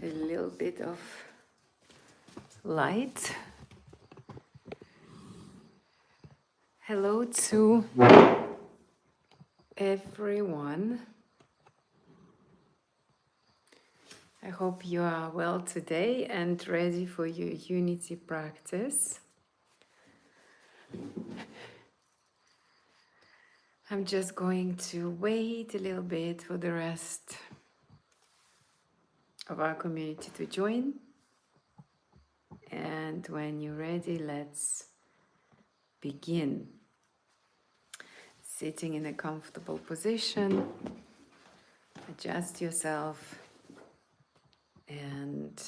a little bit of light. Hello to everyone. I hope you are well today and ready for your unity practice. I'm just going to wait a little bit for the rest of our community to join. And when you're ready, let's begin. Sitting in a comfortable position, adjust yourself and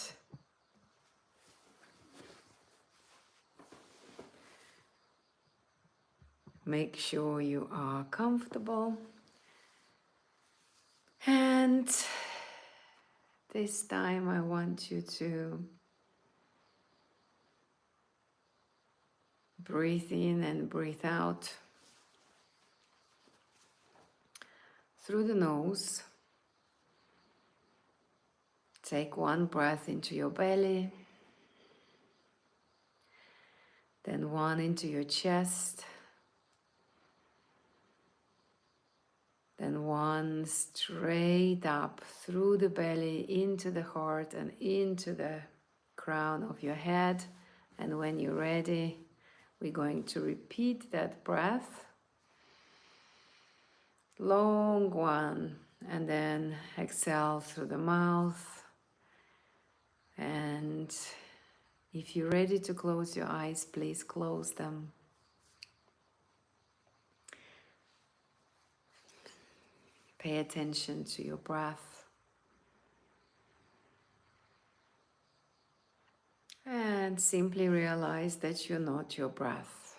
make sure you are comfortable. And this time I want you to breathe in and breathe out through the nose. Take one breath into your belly, then one into your chest, then one straight up through the belly into the heart and into the crown of your head. And when you're ready, we're going to repeat that breath. Long one, and then exhale through the mouth. And if you're ready to close your eyes, please close them. Pay attention to your breath. And simply realize that you're not your breath.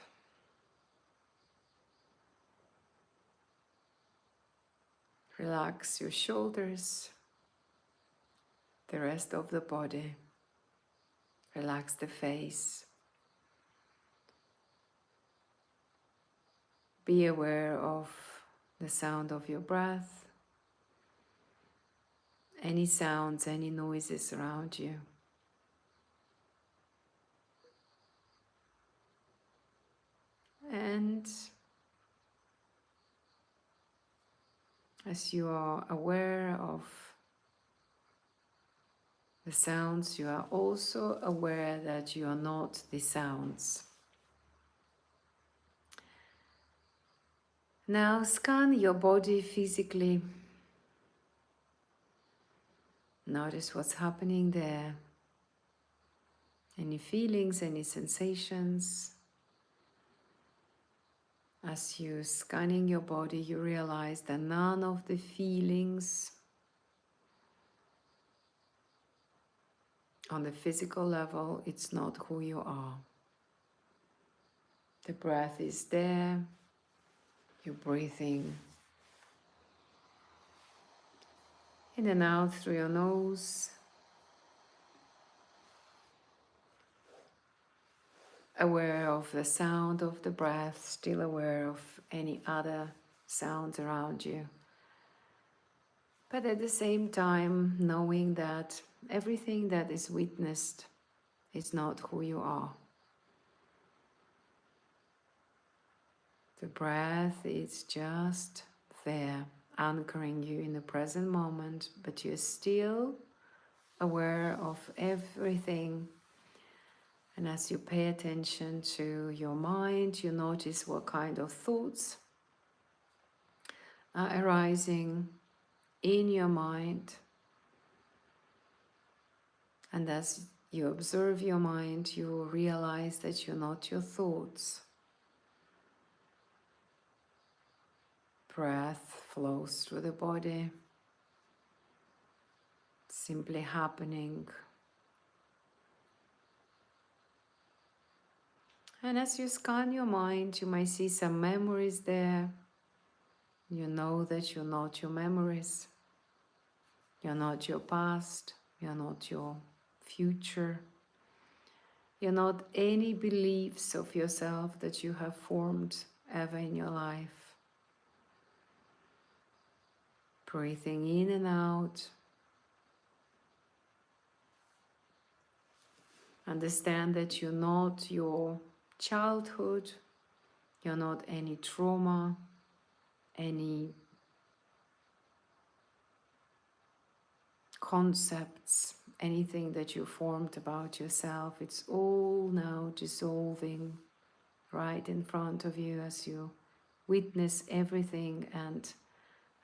Relax your shoulders, the rest of the body. Relax the face. Be aware of the sound of your breath, any sounds, any noises around you. And as you are aware of the sounds, you are also aware that you are not the sounds. Now scan your body physically. Notice what's happening there. Any feelings, any sensations. As you're scanning your body, you realize that none of the feelings on the physical level, it's not who you are. The breath is there. You're breathing in and out through your nose. Aware of the sound of the breath, still aware of any other sounds around you. But at the same time, knowing that everything that is witnessed is not who you are. The breath is just there, anchoring you in the present moment, but you're still aware of everything. And as you pay attention to your mind, you notice what kind of thoughts are arising in your mind. And as you observe your mind, you realize that you're not your thoughts. Breath flows through the body, simply happening. And as you scan your mind, you might see some memories there. You know that you're not your memories. You're not your past. You're not your future. You're not any beliefs of yourself that you have formed ever in your life. Breathing in and out. Understand that you're not your childhood, you're not any trauma, any concepts, anything that you formed about yourself. It's all now dissolving right in front of you as you witness everything and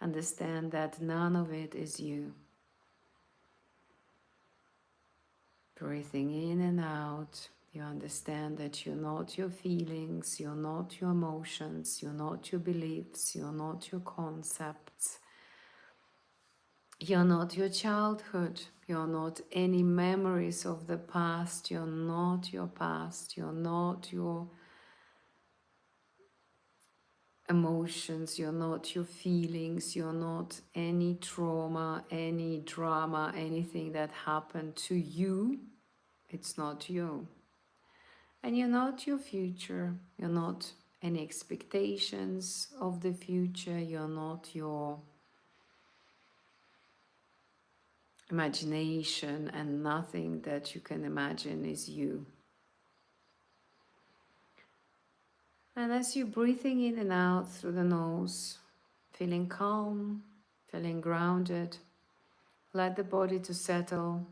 understand that none of it is you. Breathing in and out, you understand that you're not your feelings, you're not your emotions, you're not your beliefs, you're not your concepts, you're not your childhood, you're not any memories of the past, you're not your past, you're not your emotions, you're not your feelings, you're not any trauma, any drama, anything that happened to you. It's not you. And you're not your future, you're not any expectations of the future, you're not your imagination, and nothing that you can imagine is you. And as you're breathing in and out through the nose, feeling calm, feeling grounded, let the body to settle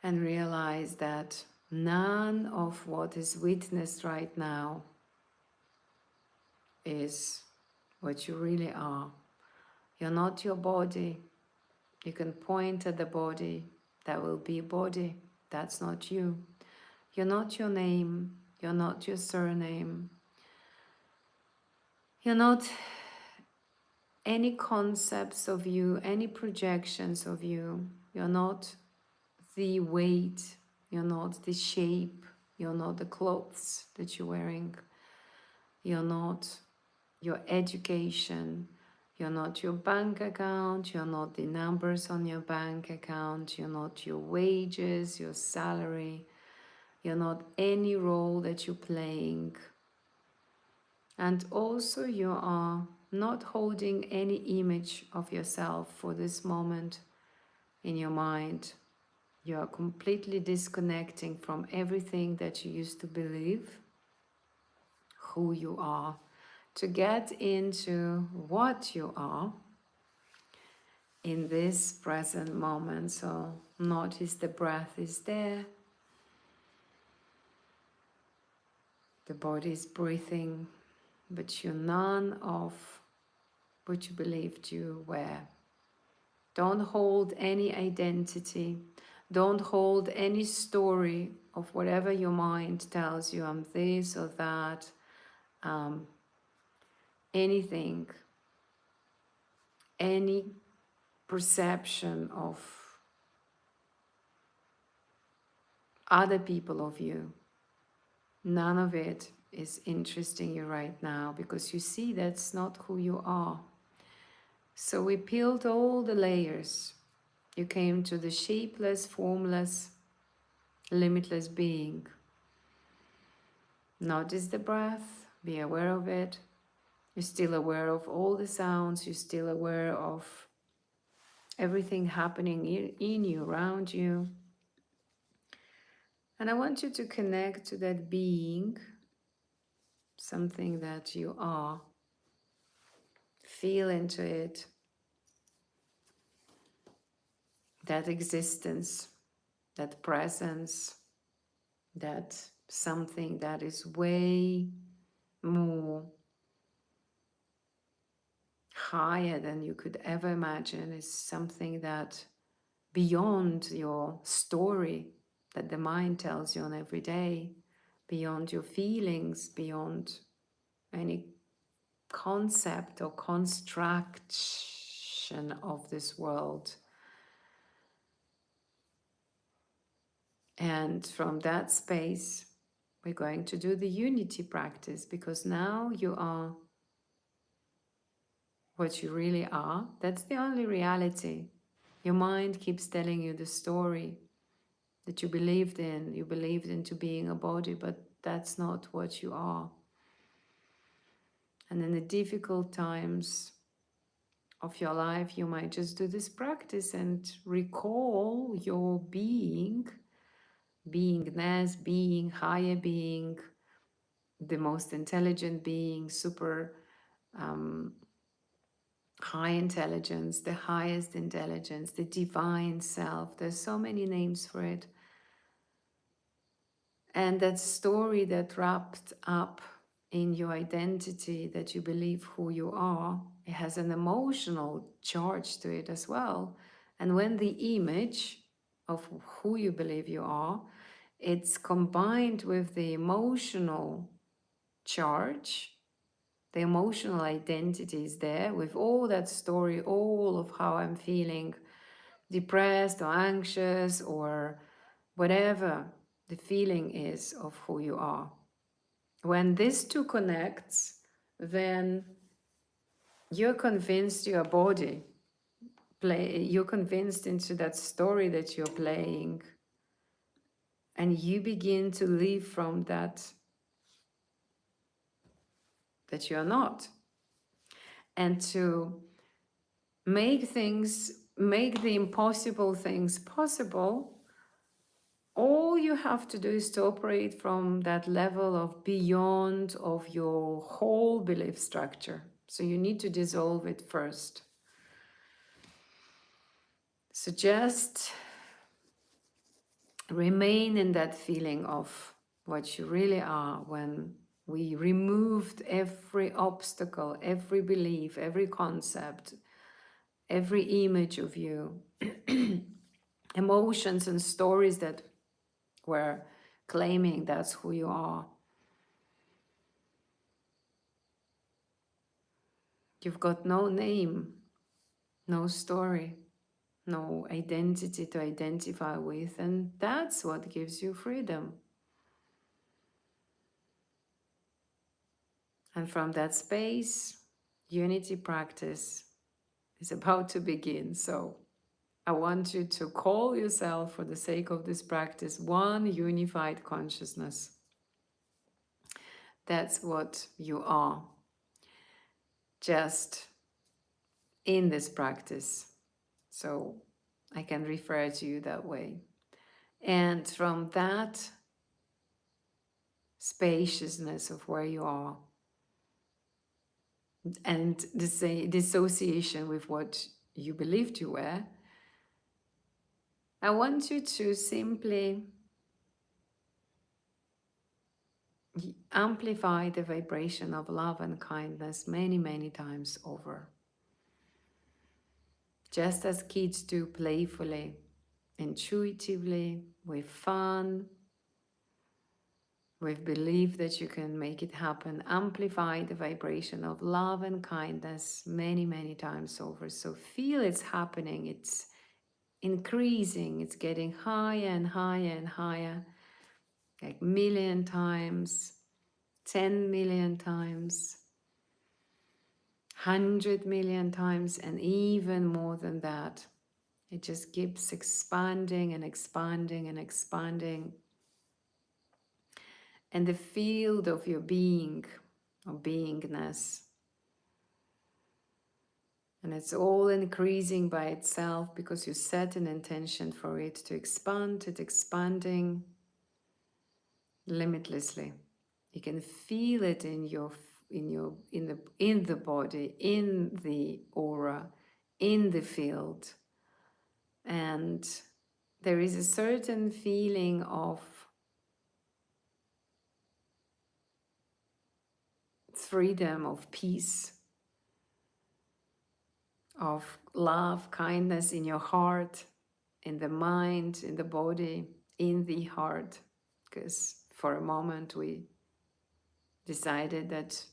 and realize that none of what is witnessed right now is what you really are. You're not your body. You can point at the body. That will be a body. That's not you. You're not your name. You're not your surname. You're not any concepts of you, any projections of you. You're not the weight. You're not the shape. You're not the clothes that you're wearing. You're not your education. You're not your bank account. You're not the numbers on your bank account. You're not your wages, your salary. You're not any role that you're playing. And also you are not holding any image of yourself for this moment in your mind. You are completely disconnecting from everything that you used to believe, who you are, to get into what you are in this present moment. So notice the breath is there. The body is breathing, but you're none of what you believed you were. Don't hold any identity. Don't hold any story of whatever your mind tells you, I'm this or that, anything, any perception of other people of you. None of it is interesting you right now because you see that's not who you are. So we peeled all the layers. You came to the shapeless, formless, limitless being. Notice the breath, be aware of it. You're still aware of all the sounds, you're still aware of everything happening in you, around you. And I want you to connect to that being, something that you are. Feel into it, that existence, that presence, that something that is way more higher than you could ever imagine, is something that beyond your story that the mind tells you on every day, beyond your feelings, beyond any concept or construction of this world. And from that space, we're going to do the unity practice, because now you are what you really are. That's the only reality. Your mind keeps telling you the story that you believed in. You believed into being a body, but that's not what you are. And in the difficult times of your life, you might just do this practice and recall your being beingness, being, higher being, the most intelligent being, super um, high intelligence, the highest intelligence, the divine self. There's so many names for it. And that story that wrapped up in your identity, that you believe who you are, it has an emotional charge to it as well. And when the image of who you believe you are, it's combined with the emotional charge, the emotional identity is there with all that story, all of how I'm feeling depressed or anxious or whatever the feeling is of who you are. When this two connects, then you're convinced your body you're convinced into that story that you're playing, and you begin to live from that you're not, and to make the impossible things possible. All you have to do is to operate from that level of beyond of your whole belief structure. So you need to dissolve it first. So just remain in that feeling of what you really are when we removed every obstacle, every belief, every concept, every image of you, emotions and stories that were claiming that's who you are. You've got no name, no story, no identity to identify with, and that's what gives you freedom. And from that space, unity practice is about to begin. So I want you to call yourself, for the sake of this practice, one unified consciousness. That's what you are, just in this practice. So I can refer to you that way. And from that spaciousness of where you are and the dissociation with what you believed you were, I want you to simply amplify the vibration of love and kindness many, many times over. Just as kids do, playfully, intuitively, with fun, with belief that you can make it happen. Amplify the vibration of love and kindness many, many times over. So feel it's happening, it's increasing, it's getting higher and higher and higher, like 1,000,000 times, 10 million times, 100 million times, and even more than that. It just keeps expanding and expanding and expanding. And the field of your being, or beingness, and it's all increasing by itself because you set an intention for it to expand. It's expanding limitlessly. You can feel it in the body, in the aura, in the field, and there is a certain feeling of freedom, of peace, of love, kindness in your heart, in the mind, in the body, in the heart. Because for a moment we decided that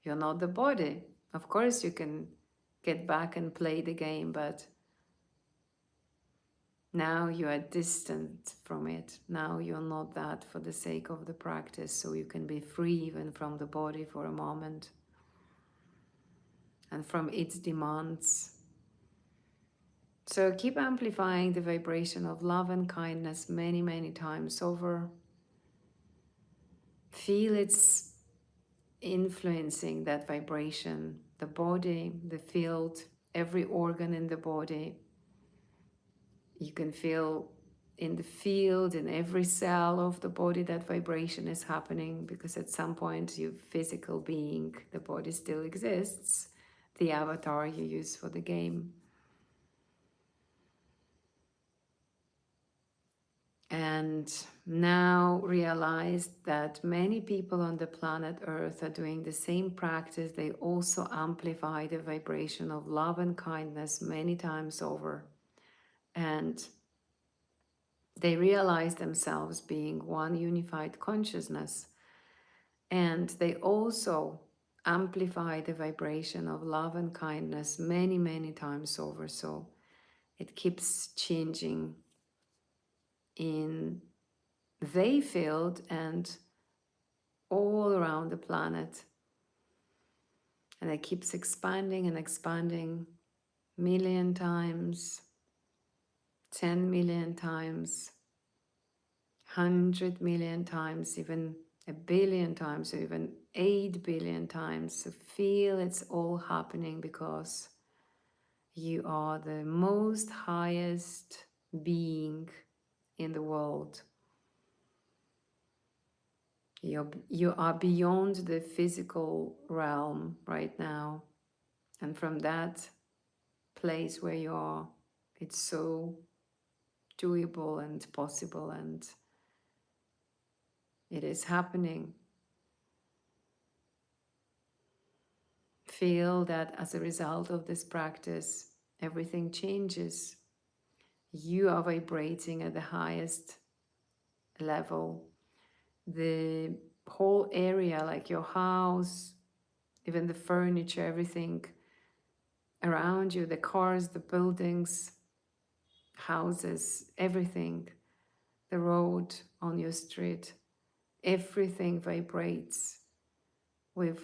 you're not the body. Of course you can get back and play the game, but now you are distant from it. Now you're not that for the sake of the practice, so you can be free even from the body for a moment and from its demands. So keep amplifying the vibration of love and kindness many, many times over. Feel it's influencing that vibration, the body, the field, every organ in the body. You can feel in the field, in every cell of the body, that vibration is happening, because at some point you physical being, the body still exists, the avatar you use for the game. And now realize that many people on the planet Earth are doing the same practice. They also amplify the vibration of love and kindness many times over. And they realize themselves being one unified consciousness. And they also amplify the vibration of love and kindness many, many times over. So it keeps changing in their field and all around the planet. And it keeps expanding and expanding, million times, 10 million times, 100 million times, even a billion times, or even 8 billion times. So feel it's all happening because you are the most highest being in the world. You are beyond the physical realm right now. And from that place where you are, it's so doable and possible, and it is happening. Feel that as a result of this practice, everything changes. You are vibrating at the highest level. The whole area, like your house, even the furniture, everything around you, the cars, the buildings, houses, everything, the road on your street, everything vibrates with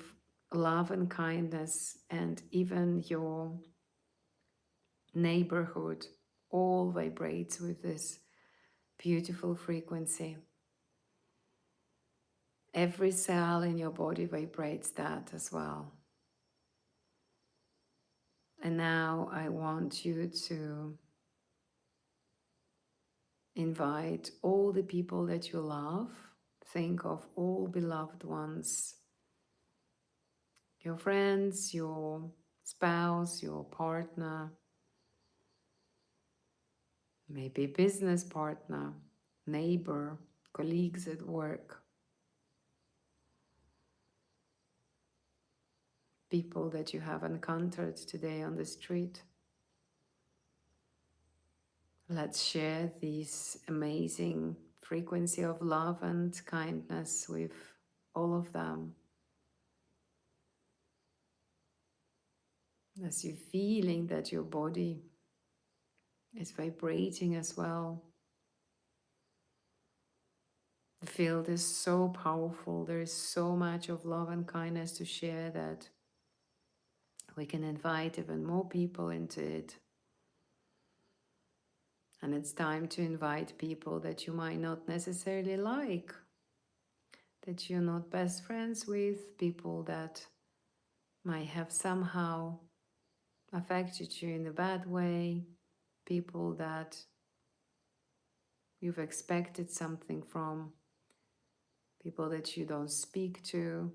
love and kindness, and even your neighborhood all vibrates with this beautiful frequency. Every cell in your body vibrates that as well. And now I want you to invite all the people that you love. Think of all beloved ones, your friends, your spouse, your partner, maybe business partner, neighbor, colleagues at work, people that you have encountered today on the street. Let's share this amazing frequency of love and kindness with all of them. As you're feeling that your body is vibrating as well. The field is so powerful. There is so much of love and kindness to share that we can invite even more people into it. And it's time to invite people that you might not necessarily like, that you're not best friends with, people that might have somehow affected you in a bad way, people that you've expected something from, people that you don't speak to.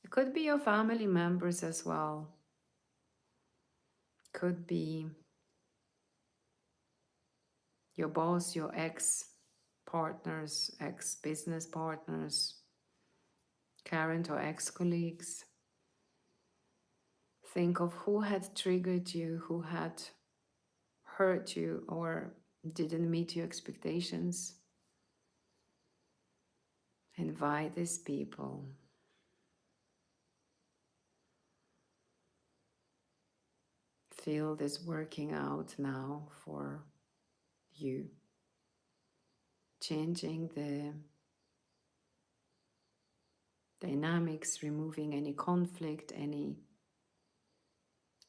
It could be your family members as well. Could be your boss, your ex-partners, ex-business partners, current or ex-colleagues. Think of who had triggered you, who had hurt you or didn't meet your expectations. Invite these people. Feel this working out now for you. Changing the dynamics, removing any conflict, any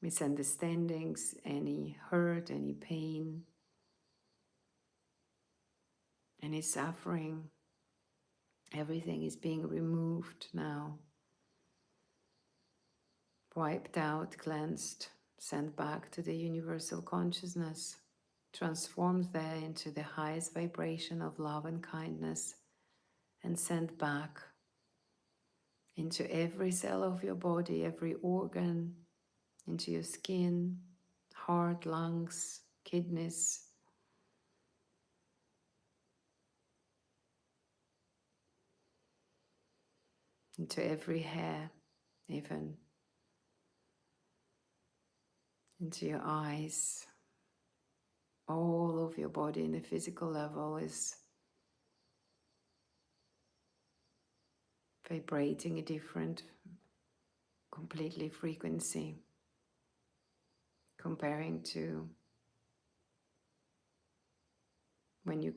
misunderstandings, any hurt, any pain, any suffering. Everything is being removed now. Wiped out, cleansed, sent back to the universal consciousness, transformed there into the highest vibration of love and kindness, and sent back into every cell of your body, every organ, into your skin, heart, lungs, kidneys, into every hair, even into your eyes. All of your body in the physical level is vibrating a different, completely frequency, comparing to when you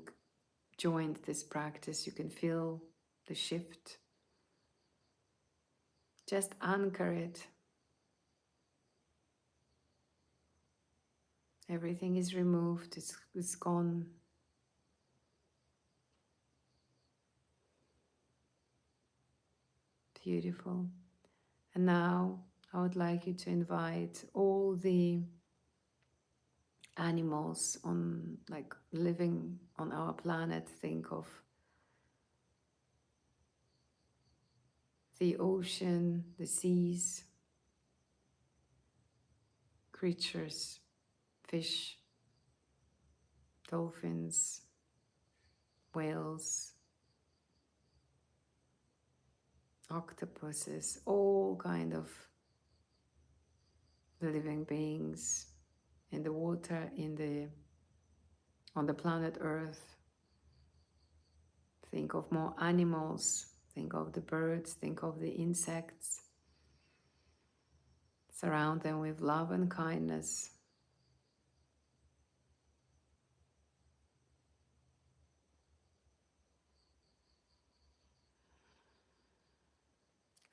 joined this practice. You can feel the shift. Just anchor it. Everything is removed, it's gone. Beautiful. And now I would like you to invite all the animals on, like, living on our planet. Think of the ocean, the seas, creatures, fish, dolphins, whales, octopuses, all kind of living beings in the water, on the planet Earth. Think of more animals, think of the birds, think of the insects. Surround them with love and kindness.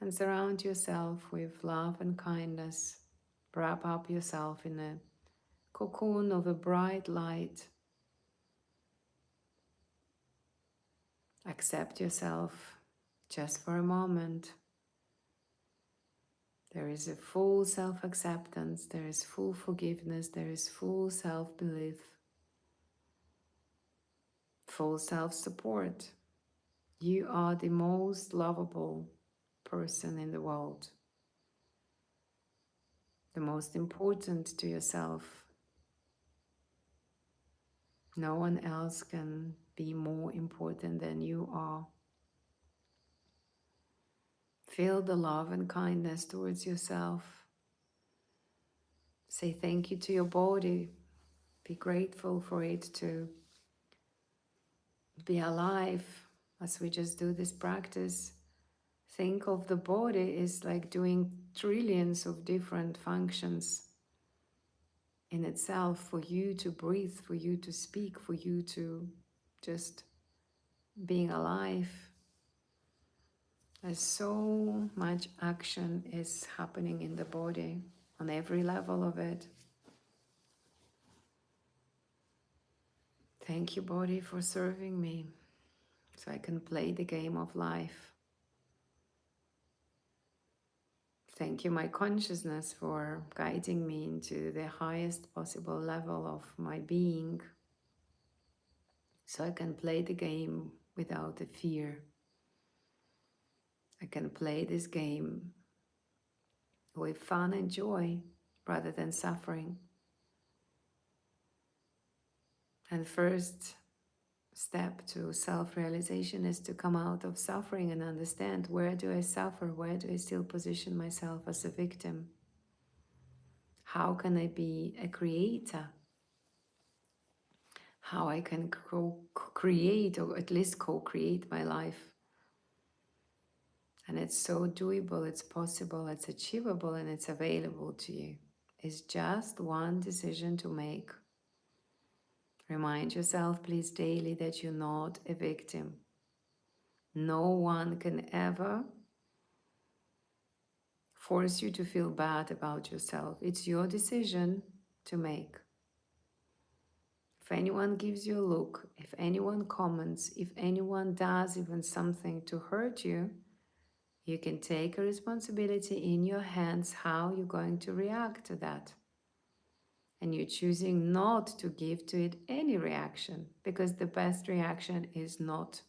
And surround yourself with love and kindness. Wrap up yourself in a cocoon of a bright light. Accept yourself just for a moment. There is a full self-acceptance, there is full forgiveness, there is full self-belief, full self-support. You are the most lovable person in the world, the most important to yourself. No one else can be more important than you are. Feel the love and kindness towards yourself. Say thank you to your body. Be grateful for it to be alive as we just do this practice. Think of the body is like doing trillions of different functions in itself, for you to breathe, for you to speak, for you to just being alive. There's so much action is happening in the body on every level of it. Thank you, body, for serving me so I can play the game of life. Thank you, my consciousness, for guiding me into the highest possible level of my being so I can play the game without the fear. I can play this game with fun and joy rather than suffering. And first step to self-realization is to come out of suffering and understand, where do I suffer? Where do I still position myself as a victim? How can I be a creator? How I can create, or at least co-create my life. And it's so doable, it's possible, it's achievable, and it's available to you. It's just one decision to make. Remind yourself, please, daily that you're not a victim. No one can ever force you to feel bad about yourself. It's your decision to make. If anyone gives you a look, if anyone comments, if anyone does even something to hurt you, you can take a responsibility in your hands how you're going to react to that. and you're choosing not to give to it any reaction, because the best reaction is not,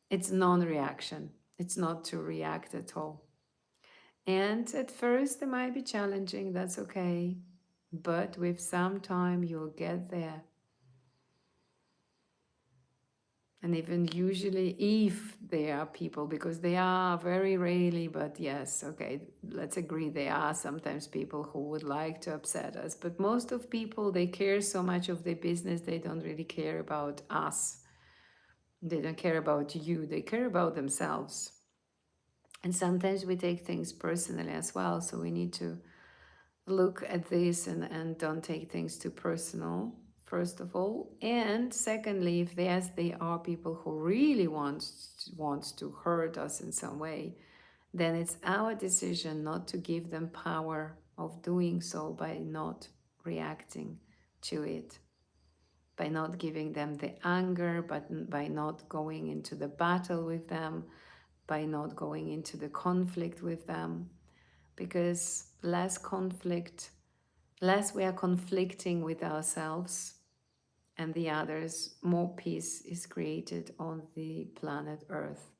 it's non-reaction. It's not to react at all. And at first it might be challenging, that's okay. But with some time you'll get there. And even usually, if there are people, because they are very rarely, but yes, okay, let's agree, there are sometimes people who would like to upset us. But most of people, they care so much of their business, they don't really care about us. They don't care about you, they care about themselves. And sometimes we take things personally as well, so we need to look at this and don't take things too personal, first of all. And secondly, if yes, they are people who really wants to hurt us in some way, then it's our decision not to give them power of doing so by not reacting to it, by not giving them the anger, but by not going into the battle with them, by not going into the conflict with them. Because less conflict, less we are conflicting with ourselves and the others, more peace is created on the planet Earth.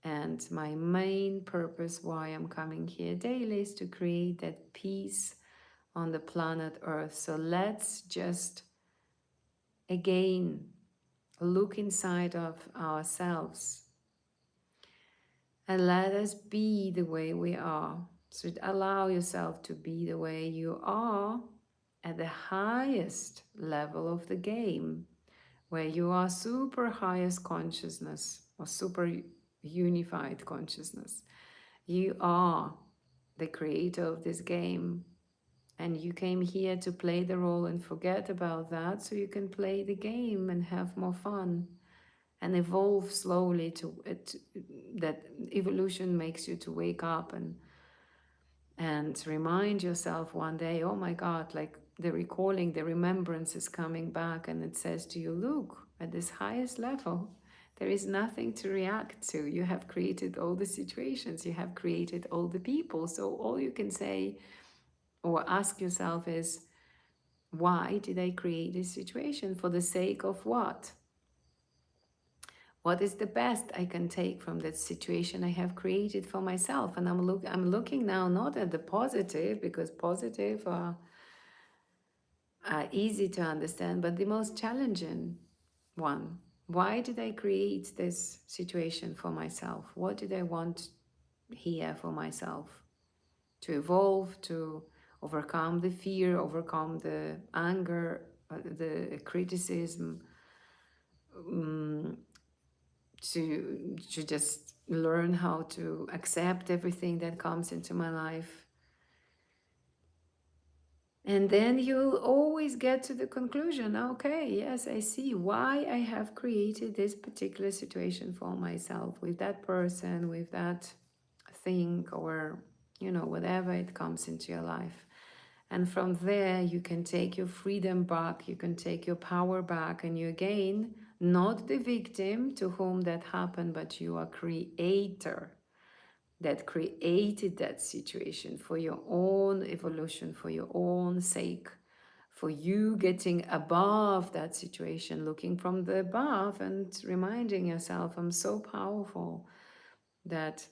And my main purpose why I'm coming here daily is to create that peace on the planet Earth. So let's just again look inside of ourselves and let us be the way we are. So allow yourself to be the way you are at the highest level of the game, where you are super highest consciousness or super unified consciousness. You are the creator of this game, and you came here to play the role and forget about that so you can play the game and have more fun and evolve slowly to it. That evolution makes you to wake up and remind yourself one day, oh my God, like the recalling, the remembrance is coming back, and it says to you, look, at this highest level, there is nothing to react to. You have created all the situations, you have created all the people. So all you can say or ask yourself is, why did I create this situation? For the sake of what? What is the best I can take from that situation I have created for myself? And I'm looking now not at the positive, because positive are easy to understand, but the most challenging one. Why did I create this situation for myself? What did I want here for myself? To evolve, to overcome the fear, overcome the anger, the criticism, to just learn how to accept everything that comes into my life. And then you'll always get to the conclusion, okay, yes, I see why I have created this particular situation for myself with that person, with that thing, or, you know, whatever it comes into your life. And from there, you can take your freedom back, you can take your power back, and you again, not the victim to whom that happened, but you are creator that created that situation for your own evolution, for your own sake, for you getting above that situation, looking from the above and reminding yourself, I'm so powerful that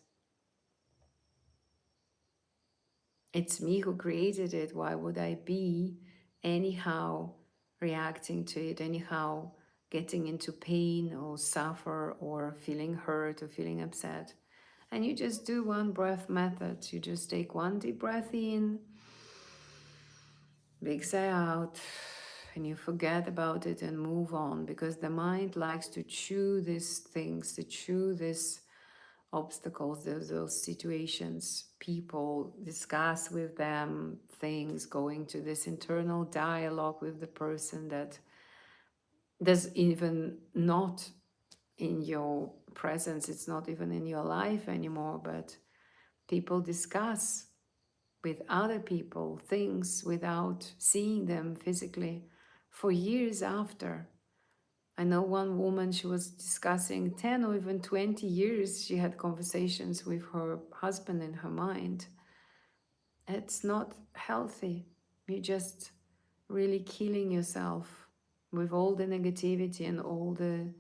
it's me who created it. Why would I be anyhow reacting to it, anyhow getting into pain or suffer or feeling hurt or feeling upset? And you just do one breath method. You just take one deep breath in, big sigh out, and you forget about it and move on, because the mind likes to chew these things, to chew these obstacles, those situations, people, discuss with them things, going to this internal dialogue with the person that does even not in your presence, it's not even in your life anymore, but people discuss with other people things without seeing them physically for years after. I know one woman, she was discussing 10 or even 20 years, she had conversations with her husband in her mind. It's not healthy. You just really killing yourself with all the negativity and all the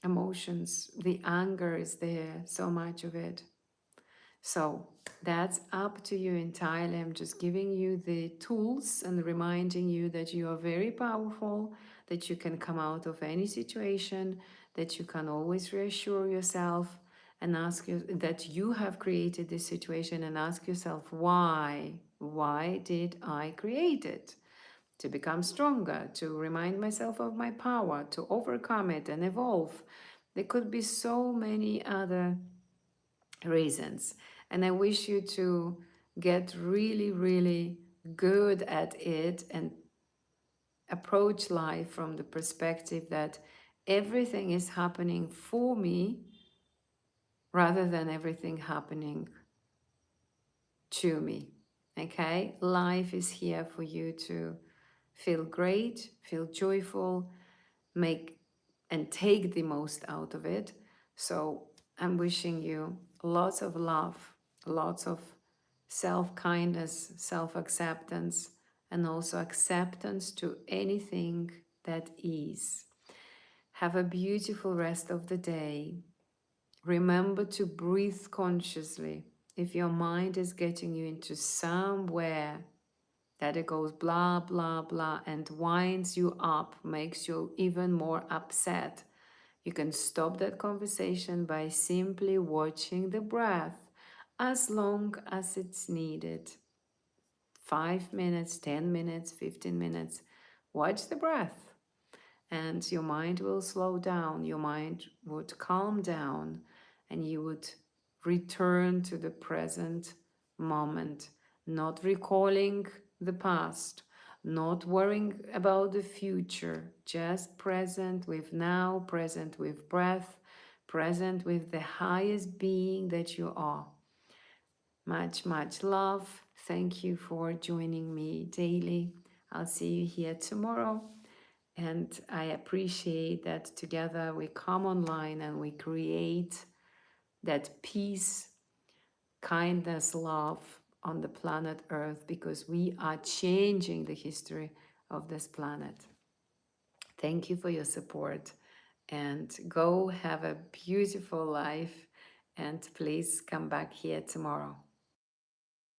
emotions. The anger is there, so much of it. So that's up to you entirely. I'm just giving you the tools and reminding you that you are very powerful, that you can come out of any situation, that you can always reassure yourself and ask you that you have created this situation and ask yourself why? Why did I create it? To become stronger, to remind myself of my power, to overcome it and evolve. There could be so many other reasons. And I wish you to get really, really good at it and approach life from the perspective that everything is happening for me rather than everything happening to me. Okay? Life is here for you to feel great, feel joyful, make and take the most out of it. So I'm wishing you lots of love, lots of self-kindness, self-acceptance, and also acceptance to anything that is. Have a beautiful rest of the day. Remember to breathe consciously. If your mind is getting you into somewhere that it goes blah, blah, blah, and winds you up, makes you even more upset, you can stop that conversation by simply watching the breath as long as it's needed. 5 minutes, 10 minutes, 15 minutes. Watch the breath, and your mind will slow down. Your mind would calm down, and you would return to the present moment, not recalling the past, not worrying about the future, just present with now, present with breath, present with the highest being that you are. Much, much love. Thank you for joining me daily. I'll see you here tomorrow. And I appreciate that together we come online and we create that peace, kindness, love on the planet Earth, because we are changing the history of this planet. Thank you for your support, and go have a beautiful life, and please come back here tomorrow.